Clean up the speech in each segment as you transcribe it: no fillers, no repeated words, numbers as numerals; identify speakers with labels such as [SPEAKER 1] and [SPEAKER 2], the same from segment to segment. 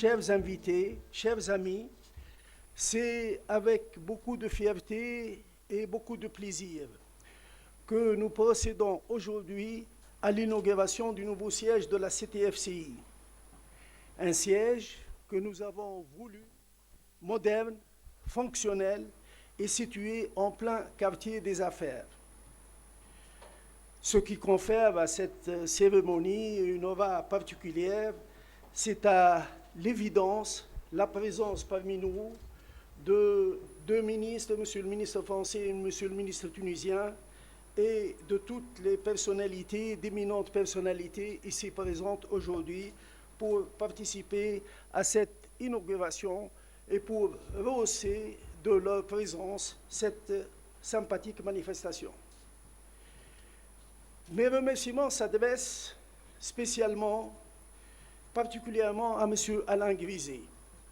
[SPEAKER 1] chers invités, chers amis, c'est avec beaucoup de fierté et beaucoup de plaisir que nous procédons aujourd'hui à l'inauguration du nouveau siège de la CTFCI. Un siège que nous avons voulu moderne, fonctionnel et situé en plein quartier des affaires. Ce qui confère à cette cérémonie une aura particulière, c'est à l'évidence la présence parmi nous de deux ministres, Monsieur le ministre français et Monsieur le ministre tunisien, et de toutes les personnalités, d'éminentes personnalités ici présentes aujourd'hui pour participer à cette inauguration et pour rehausser de leur présence cette sympathique manifestation. Mes remerciements s'adressent spécialement, particulièrement à M. Alain Griset,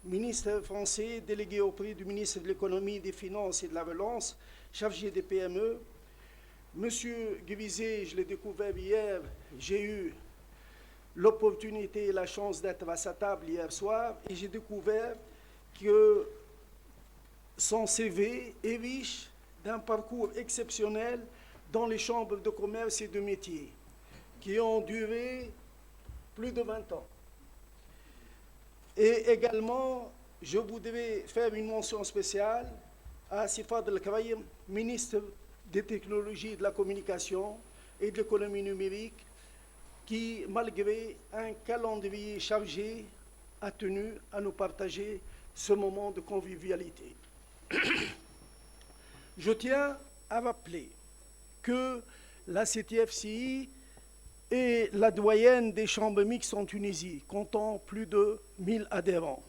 [SPEAKER 1] ministre français délégué auprès du ministre de l'Économie, des Finances et de la Relance, chargé des PME. Monsieur Griset, je l'ai découvert hier, j'ai eu l'opportunité et la chance d'être à sa table hier soir et j'ai découvert que son CV est riche d'un parcours exceptionnel dans les chambres de commerce et de métiers qui ont duré plus de 20 ans. Et également, je voudrais faire une mention spéciale à Sifad El-Kraïm, ministre des Technologies de la Communication et de l'Économie numérique, qui, malgré un calendrier chargé, a tenu à nous partager ce moment de convivialité. Je tiens à rappeler que la CTFCI est la doyenne des chambres mixtes en Tunisie, comptant plus de 1000 adhérents.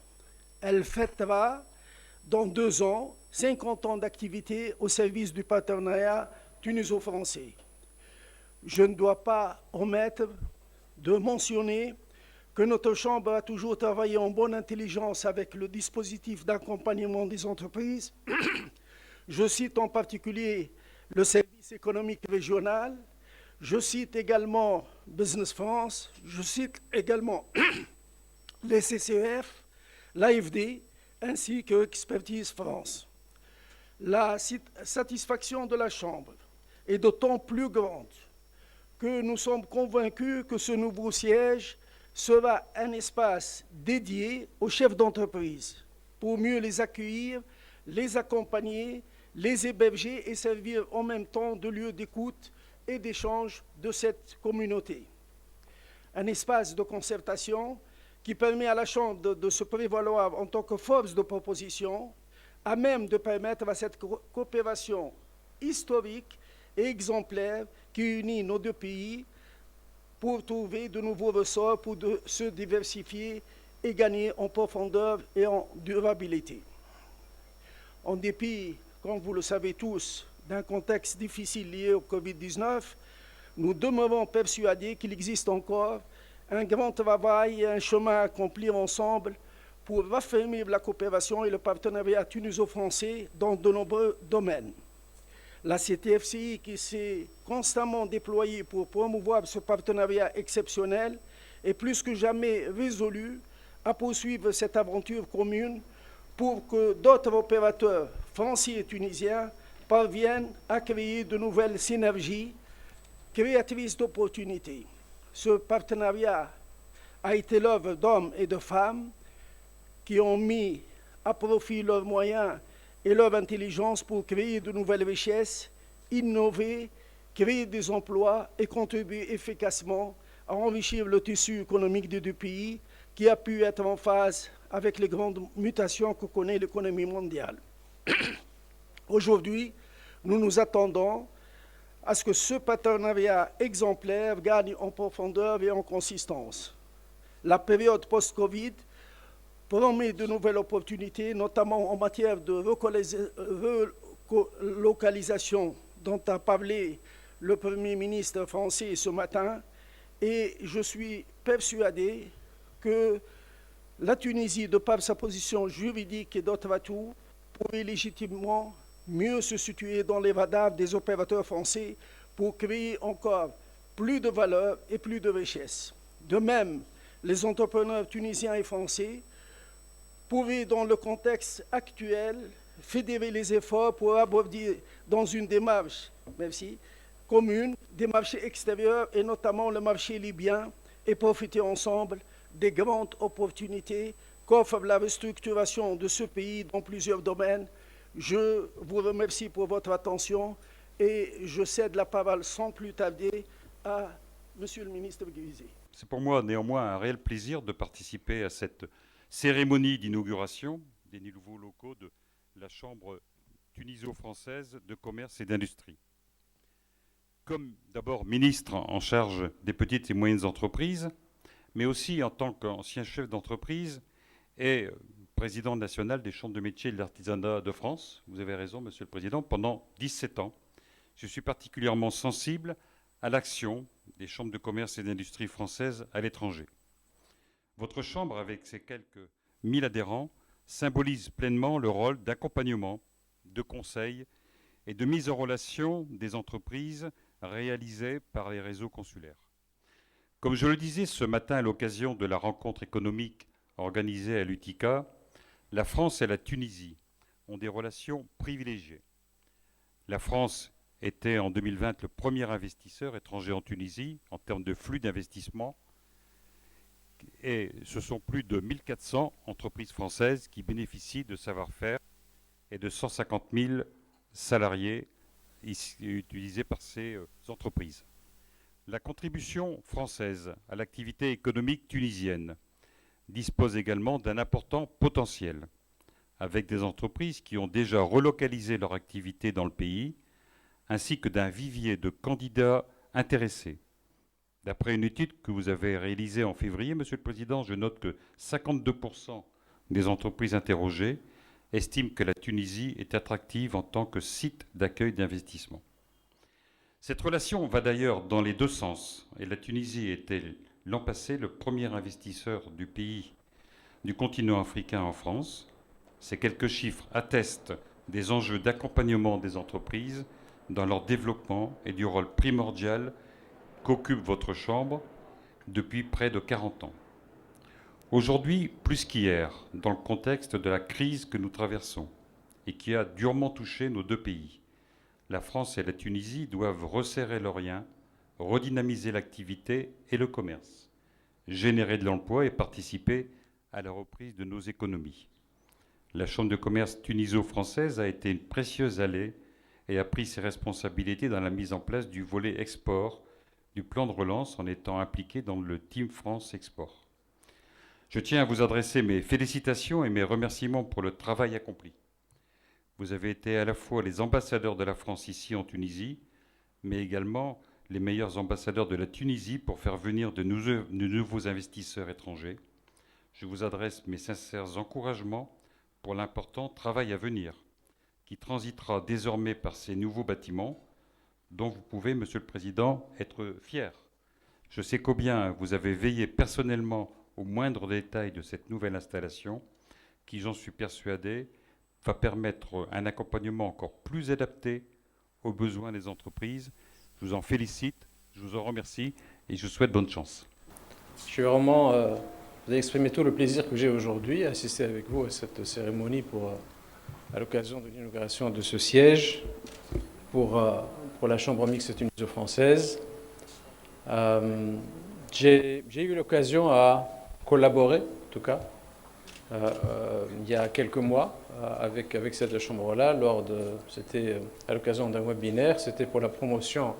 [SPEAKER 1] Elle fêtera dans 2 ans 50 ans d'activité au service du partenariat tuniso-français. Je ne dois pas omettre de mentionner que notre Chambre a toujours travaillé en bonne intelligence avec le dispositif d'accompagnement des entreprises. Je cite en particulier le service économique régional, je cite également Business France, je cite également les CCEF, l'AFD, ainsi que Expertise France. La satisfaction de la Chambre est d'autant plus grande que nous sommes convaincus que ce nouveau siège sera un espace dédié aux chefs d'entreprise pour mieux les accueillir, les accompagner, les héberger et servir en même temps de lieu d'écoute et d'échange de cette communauté. Un espace de concertation qui permet à la Chambre de se prévaloir en tant que force de proposition, à même de permettre à cette coopération historique et exemplaire qui unit nos deux pays pour trouver de nouveaux ressorts, pour se diversifier et gagner en profondeur et en durabilité. En dépit, comme vous le savez tous, d'un contexte difficile lié au Covid-19, nous demeurons persuadés qu'il existe encore un grand travail et un chemin à accomplir ensemble pour raffermir la coopération et le partenariat tuniso-français dans de nombreux domaines. La CTFCI, qui s'est constamment déployée pour promouvoir ce partenariat exceptionnel, est plus que jamais résolue à poursuivre cette aventure commune pour que d'autres opérateurs français et tunisiens parviennent à créer de nouvelles synergies créatrices d'opportunités. Ce partenariat a été l'œuvre d'hommes et de femmes qui ont mis à profit leurs moyens et leur intelligence pour créer de nouvelles richesses, innover, créer des emplois et contribuer efficacement à enrichir le tissu économique des deux pays qui a pu être en phase avec les grandes mutations que connaît l'économie mondiale. Aujourd'hui, nous nous attendons à ce que ce partenariat exemplaire gagne en profondeur et en consistance. La période post-Covid promet de nouvelles opportunités, notamment en matière de relocalisation dont a parlé le Premier ministre français ce matin, et je suis persuadé que la Tunisie, de par sa position juridique et d'autres atouts, pourrait légitimement mieux se situer dans les radars des opérateurs français pour créer encore plus de valeur et plus de richesse. De même, les entrepreneurs tunisiens et français pouvez, dans le contexte actuel, fédérer les efforts pour aboutir dans une démarche, merci, commune des marchés extérieurs et notamment le marché libyen et profiter ensemble des grandes opportunités qu'offre la restructuration de ce pays dans plusieurs domaines. Je vous remercie pour votre attention et je cède la parole sans plus tarder à Monsieur le ministre Grisé.
[SPEAKER 2] C'est pour moi néanmoins un réel plaisir de participer à cette cérémonie d'inauguration des nouveaux locaux de la Chambre tuniso-française de commerce et d'industrie. Comme d'abord ministre en charge des petites et moyennes entreprises, mais aussi en tant qu'ancien chef d'entreprise et président national des chambres de métiers et de l'artisanat de France, vous avez raison, Monsieur le Président, pendant 17 ans, je suis particulièrement sensible à l'action des chambres de commerce et d'industrie françaises à l'étranger. Votre chambre, avec ses quelques 1000 adhérents, symbolise pleinement le rôle d'accompagnement, de conseil et de mise en relation des entreprises réalisées par les réseaux consulaires. Comme je le disais ce matin à l'occasion de la rencontre économique organisée à l'UTICA, la France et la Tunisie ont des relations privilégiées. La France était en 2020 le premier investisseur étranger en Tunisie en termes de flux d'investissement et ce sont plus de 1400 entreprises françaises qui bénéficient de savoir-faire et de 150 000 salariés utilisés par ces entreprises. La contribution française à l'activité économique tunisienne dispose également d'un important potentiel, avec des entreprises qui ont déjà relocalisé leur activité dans le pays, ainsi que d'un vivier de candidats intéressés. D'après une étude que vous avez réalisée en février, Monsieur le Président, je note que 52% des entreprises interrogées estiment que la Tunisie est attractive en tant que site d'accueil d'investissement. Cette relation va d'ailleurs dans les deux sens, et la Tunisie était l'an passé le premier investisseur du pays du continent africain en France. Ces quelques chiffres attestent des enjeux d'accompagnement des entreprises dans leur développement et du rôle primordial qu'occupe votre Chambre depuis près de 40 ans. Aujourd'hui, plus qu'hier, dans le contexte de la crise que nous traversons et qui a durement touché nos deux pays, la France et la Tunisie doivent resserrer leurs liens, redynamiser l'activité et le commerce, générer de l'emploi et participer à la reprise de nos économies. La Chambre de commerce tuniso-française a été une précieuse allée et a pris ses responsabilités dans la mise en place du volet export du plan de relance en étant impliqué dans le Team France Export. Je tiens à vous adresser mes félicitations et mes remerciements pour le travail accompli. Vous avez été à la fois les ambassadeurs de la France ici en Tunisie, mais également les meilleurs ambassadeurs de la Tunisie pour faire venir de nouveaux investisseurs étrangers. Je vous adresse mes sincères encouragements pour l'important travail à venir, qui transitera désormais par ces nouveaux bâtiments, dont vous pouvez, Monsieur le Président, être fier. Je sais combien vous avez veillé personnellement au moindre détail de cette nouvelle installation, qui, j'en suis persuadé, va permettre un accompagnement encore plus adapté aux besoins des entreprises. Je vous en félicite, je vous en remercie et je vous souhaite bonne chance.
[SPEAKER 3] Je suis vraiment, vous avez exprimé tout le plaisir que j'ai aujourd'hui à assister avec vous à cette cérémonie à l'occasion de l'inauguration de ce siège pour la Chambre mixte tuniso-française. J'ai eu l'occasion à collaborer, en tout cas, il y a quelques mois avec cette chambre-là, c'était à l'occasion d'un webinaire, c'était pour la promotion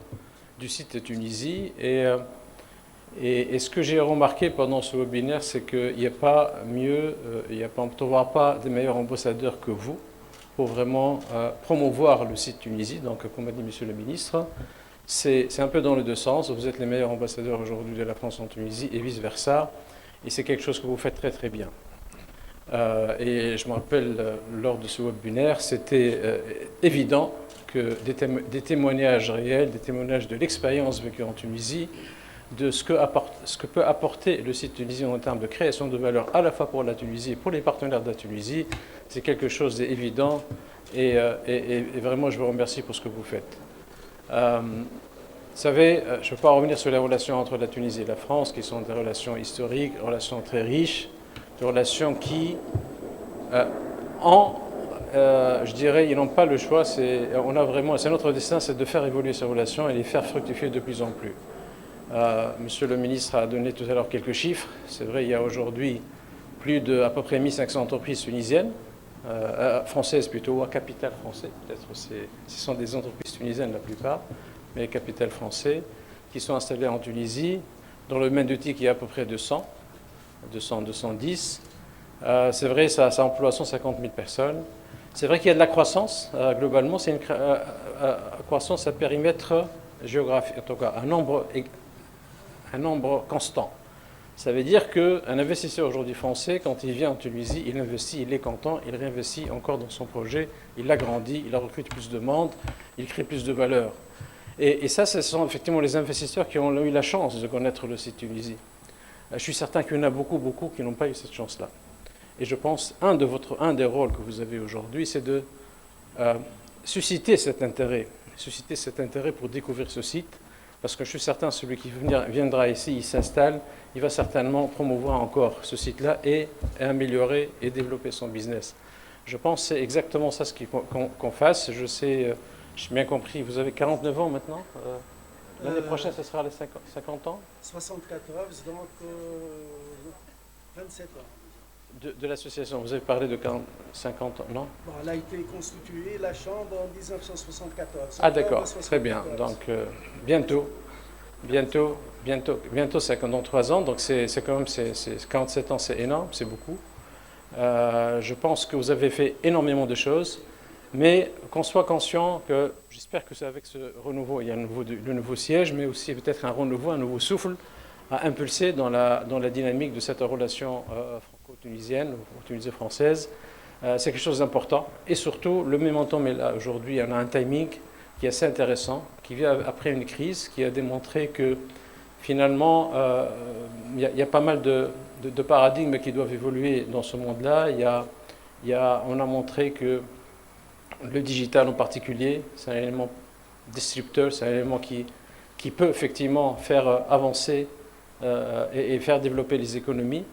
[SPEAKER 3] du site Tunisie. Et ce que j'ai remarqué pendant ce webinaire, c'est qu'il n'y a pas mieux, on ne trouvera pas des meilleurs ambassadeurs que vous pour vraiment promouvoir le site Tunisie. Donc, comme a dit Monsieur le ministre, c'est un peu dans les deux sens. Vous êtes les meilleurs ambassadeurs aujourd'hui de la France en Tunisie et vice-versa. Et c'est quelque chose que vous faites très très bien. Et je me rappelle, lors de ce webinaire, c'était évident que des témoignages réels, des témoignages de l'expérience vécue en Tunisie, de ce que peut apporter le site tunisien en termes de création de valeur à la fois pour la Tunisie et pour les partenaires de la Tunisie, c'est quelque chose d'évident et vraiment je vous remercie pour ce que vous faites. Vous savez, je ne veux pas revenir sur les relations entre la Tunisie et la France, qui sont des relations historiques, des relations très riches, des relations qui Je dirais, ils n'ont pas le choix. C'est notre destin, c'est de faire évoluer ces relations et les faire fructifier de plus en plus. Monsieur le ministre a donné tout à l'heure quelques chiffres. C'est vrai, il y a aujourd'hui à peu près 1500 entreprises tunisiennes, françaises plutôt, à capital français. Peut-être ce sont des entreprises tunisiennes la plupart, mais capital français, qui sont installées en Tunisie. Dans le domaine de TIC, il y a à peu près 210. C'est vrai, ça emploie 150 000 personnes. C'est vrai qu'il y a de la croissance. Globalement, c'est une croissance à périmètre géographique, en tout cas un nombre constant. Ça veut dire qu'un investisseur aujourd'hui français, quand il vient en Tunisie, il investit, il est content, il réinvestit encore dans son projet, il l'agrandit, il recrute plus de monde, il crée plus de valeur. Et ça, ce sont effectivement les investisseurs qui ont eu la chance de connaître le site Tunisie. Je suis certain qu'il y en a beaucoup qui n'ont pas eu cette chance-là. Et je pense un des rôles que vous avez aujourd'hui, c'est de susciter cet intérêt pour découvrir ce site, parce que je suis certain que celui qui viendra ici, il s'installe, il va certainement promouvoir encore ce site-là et améliorer et développer son business. Je pense que c'est exactement ça ce qu'on fasse. Je sais, j'ai bien compris, vous avez 49 ans maintenant. L'année prochaine, ce sera les 50 ans
[SPEAKER 1] 74, donc 27 ans.
[SPEAKER 3] De l'association, vous avez parlé de 50 ans, non?
[SPEAKER 1] Bon, elle a été constituée, la Chambre, en 1974.
[SPEAKER 3] Ah d'accord, très bien. Donc bientôt 53 ans, donc c'est quand même 47 ans, c'est énorme, c'est beaucoup. Je pense que vous avez fait énormément de choses, mais qu'on soit conscient que, j'espère que c'est avec ce renouveau, il y a le nouveau siège, mais aussi peut-être un renouveau, un nouveau souffle à impulser dans la dynamique de cette relation franco-tunisienne ou tuniso-française. C'est quelque chose d'important. Et surtout, le momentum est là aujourd'hui. On a un timing qui est assez intéressant, qui vient après une crise, qui a démontré que finalement, il y a pas mal de paradigmes qui doivent évoluer dans ce monde-là. On a montré que le digital en particulier, c'est un élément disrupteur, c'est un élément qui peut effectivement faire avancer et faire développer les économies.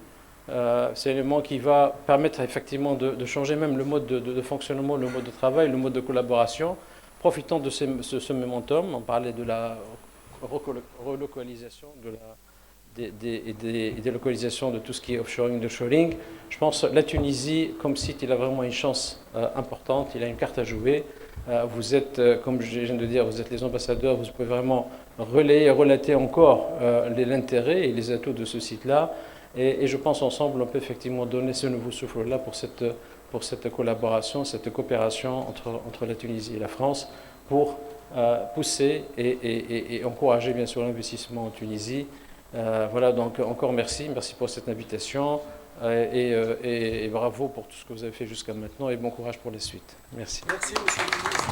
[SPEAKER 3] C'est un élément qui va permettre effectivement de changer même le mode de fonctionnement, le mode de travail, le mode de collaboration, profitant de ce momentum. On parlait de la relocalisation, des localisations de tout ce qui est offshoring, shoring. Je pense que la Tunisie, comme site, il a vraiment une chance importante, il a une carte à jouer. Vous êtes, comme je viens de dire, vous êtes les ambassadeurs, vous pouvez vraiment relater encore l'intérêt et les atouts de ce site-là. Et je pense ensemble, on peut effectivement donner ce nouveau souffle-là pour cette collaboration, cette coopération entre la Tunisie et la France pour pousser et encourager bien sûr l'investissement en Tunisie. Voilà, donc encore merci pour cette invitation et bravo pour tout ce que vous avez fait jusqu'à maintenant et bon courage pour les suites. Merci.
[SPEAKER 1] Merci, monsieur le ministre.